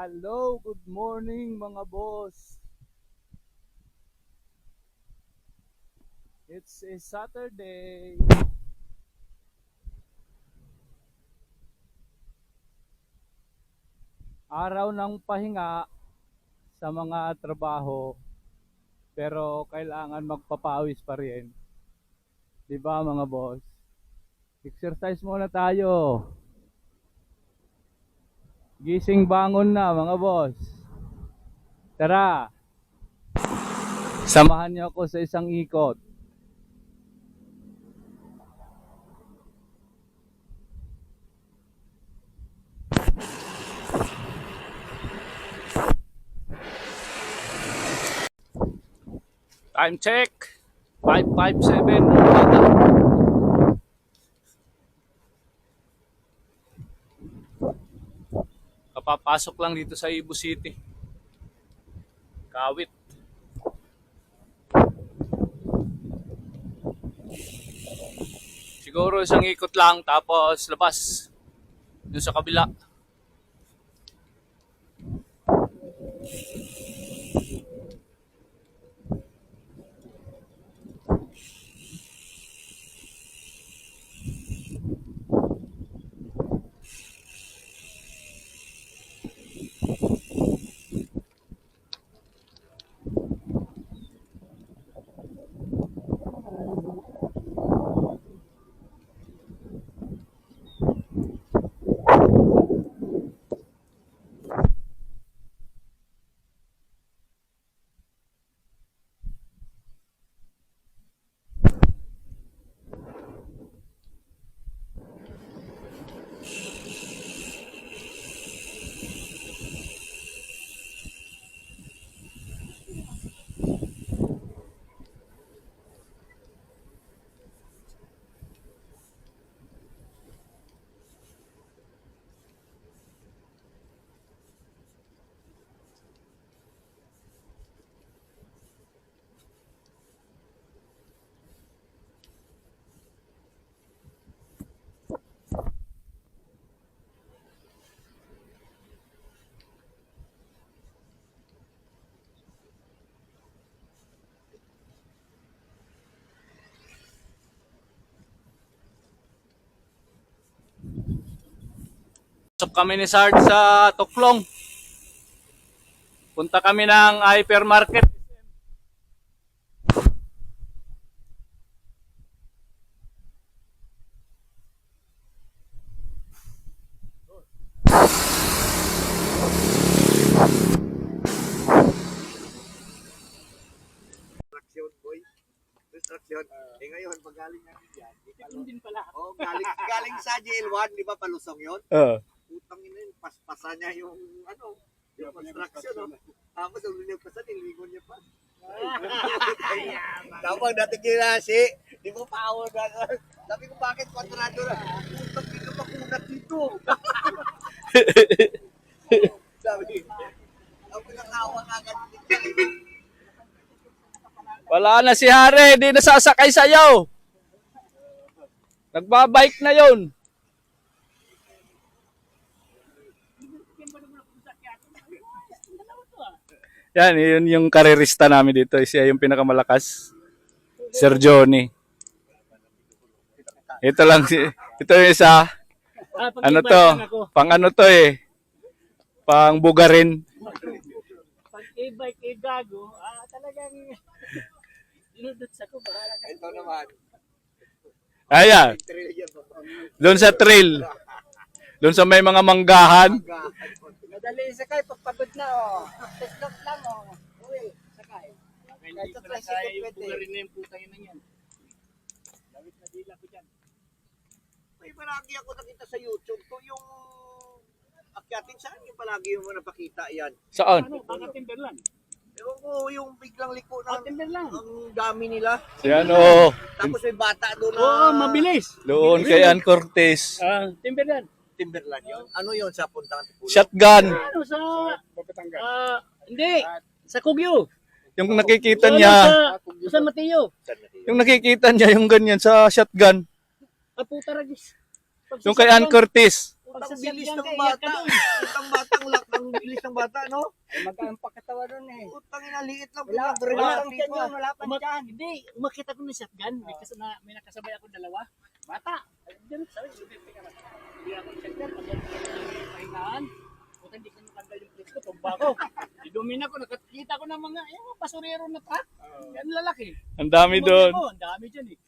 Hello, good morning mga boss. It's a Saturday. Araw ng pahinga sa mga trabaho, pero kailangan magpapawis pa rin. 'Di ba mga boss? Exercise muna tayo. Gising bangon na mga boss. Tara, samahan niyo ako sa isang ikot. Time check, 5:57 umaga. Kapapasok lang dito sa Cebu City. Kawit. Siguro isang ikot lang tapos labas dun sa kabila. Pasok kami ni Sarge sa Tuklong. Punta kami ng hypermarket. Distraction, boy. Distraction. Ngayon, pag galing natin yan, Yun din pala. galing sa JL1, di ba, palusong yun? Putang ina yun, paspasan niya yung, yung construction, no? Tapos, ang linagpasan, nilingon niya pa. Tapos, dati kinasi, di mo power na. Sabi ko, bakit kwadrado na? Putang ina, makunat dito. Sabi, ang pinakawa agad dito. Wala na si Hare, di nasasakay sa'yo. Nagbabike na yun. Yan, yun yung karerista namin dito. Siya yung pinakamalakas. Sir Johnny. Ito lang, ito yung isa. Ano to? Pang ano to eh. Pang bugarin. Pag e-bike, gago, talagang dinudot sa ko. Ito naman. Ayan. Doon sa trail. Doon sa may mga manggahan. Madali sakay, pagpagod na, Stop lang, Uy, sakay. Hindi ko na kaya yung bugarin na yung putang ina niyan. Dawit na dila ko dyan. May palagi ako nakita sa YouTube to yung akyatin, saan yung palagi yung napakita yan? Saan? Baka Timberland. Ewan ko yung biglang liko na Timberland. ang dami nila. Yan o. Tapos may bata doon na Oo, mabilis. Doon kay Ann Cortez. Timberland. Timberland yun. Ano yun sa puntahan? Shotgun. Ano sa... hindi. Sa Kugyo. Yung nakikita niya. Sa San Mateo. Yung nakikita niya yung ganyan sa shotgun. Puta ragis. Yung kay Ann Cortez. Putang Pagsasabihan bilis ka, ng iyak ka bata. dun. Putang batang lak. Ang bilis ng bata, no? Magkaan pa katawan nun eh. Putang ina, liit lang. Wala, Putang wala grabati pang tiyan pa. yun, wala pang tiyan. Hindi, umakita ko ng shotgun. May nakasabay ako dalawa. Bata. Diyan, sabi, hindi ako ng shotgun. Pag pahingaan, puta hindi ko nakandal yung place ko, tumba ko. Idumina ko, nakakita ko ng mga basurero na truck. Yan lalaki. Ang dami doon. Ang dami dyan eh.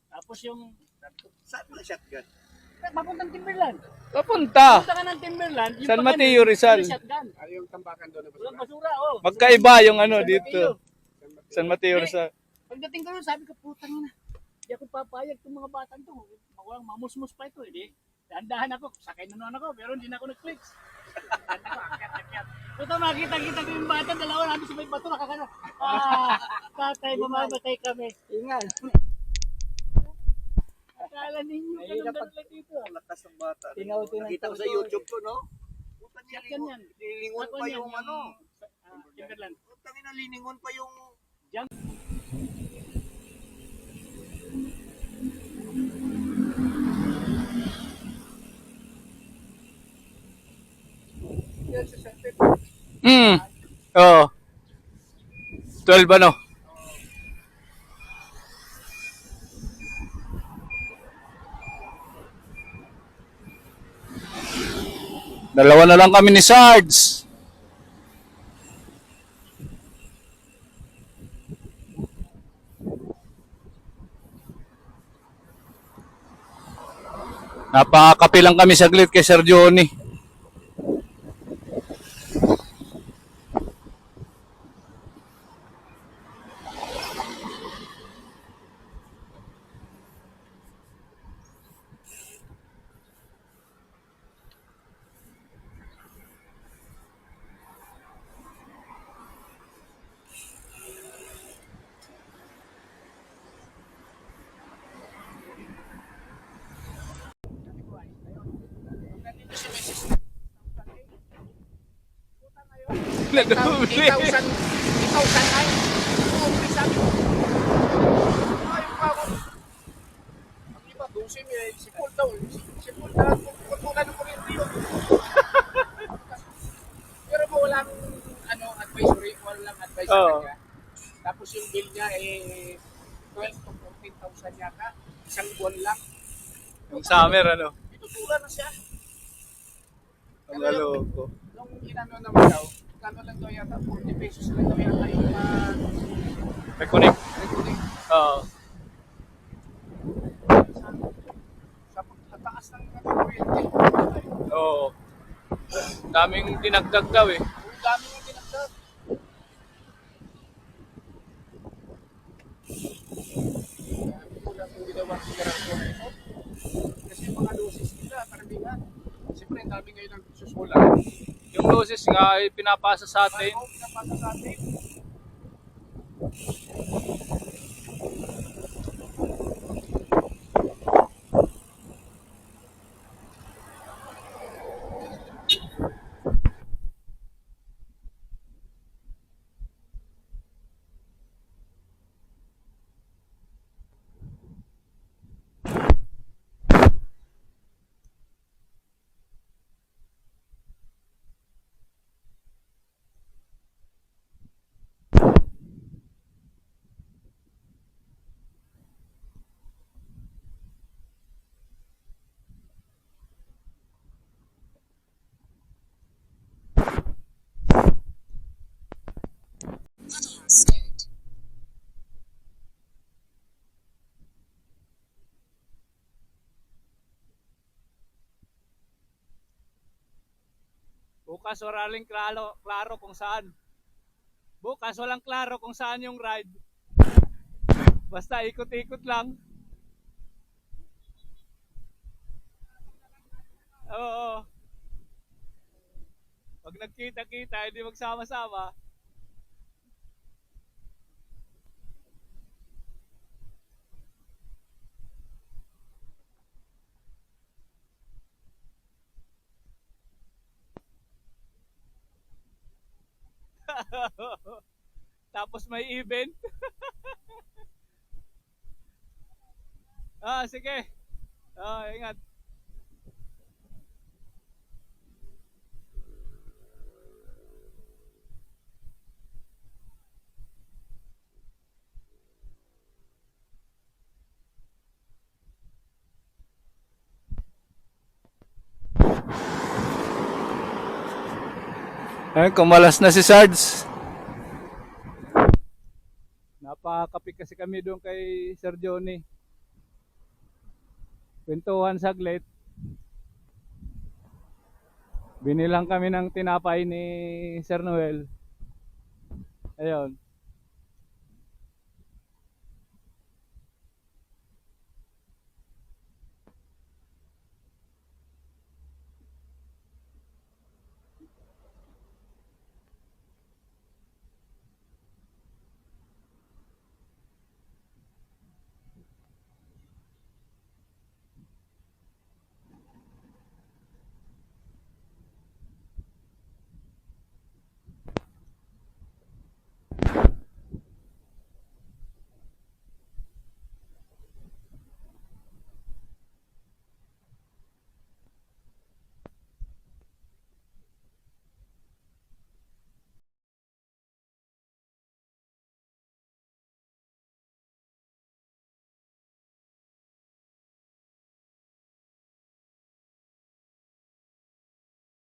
Tapos yung, Saan mo na shotgun? papuntang Timberland. Papunta. Punta ka ng Timberland. yung San pakanin, Mateo, Rizal. yung shotgun. Ano yung tambakan doon? Walang basura, oh. Magkaiba yung ano San dito. Mateo. San Mateo Rizal. Pagdating ko doon, sabi ko, putang ina. Hindi ako papayag itong mga batang to. Walang mamusmus pa ito. Hindi. Dahan-dahan ako. Sakay na naman ako. Pero hindi na ako nag-clicks. Akyat. Ito makita-kita ko yung bata. Dalawa namin sa may bato. Nakakano. Tatay, mamamatay kami. Ingal. Akala ninyo. Mahirap Ganun lang dito. Ang lakas ng bata. Tinawag ko ng Nakita ko sa todo, YouTube ko, no? Putang Shotgun yan. lilingon pa yung ano. Timberland. Putang ina, lilingon pa yung... Oo. 12 ano? Dalawa na lang kami ni Sarge. Napakapilang kami saglit kay Sir Johnny. Nagubli. 8,000 ay. Umpisa. Ay, pagod. Ang iba, 12 may sipol daw. Sipol na kutulan ng kuryente yun. Pero mo walang advisory, walang advice sa Oo. kanya. Tapos yung bill niya 12 to 14,000 yata. Isang buwan lang. Yung summer ano? Itutulan na siya. Ang aloko. Nung inano naman daw, kano lang daw yata, 40 pesos lang daw yata yung Reconnect. recording. Oo. Sa pagtataas ng kuryente. Oo. Daming dinagdag daw eh. Ang dami yung dinagdag. Kulang yung ginawa ng garasyon na ito. Kasi yung mga dosis nila, karamihan. Siyempre, ang dami ngayon ang susulat. Yung doses nga ay pinapasa sa atin. Ano, pinapasa sa atin. Bukas walang klaro kung saan. Bukas walang klaro kung saan yung ride. Basta ikot-ikot lang. Oo. Pag nagkita-kita, hindi magsama-sama. Tapos may event. Sige. Ingat. Ayun, kumalas na si Sarge. Napakapik kasi kami doon kay Sir Johnny. Kwentuhan saglit. Binilang kami ng tinapay ni Sir Noel. Ayun.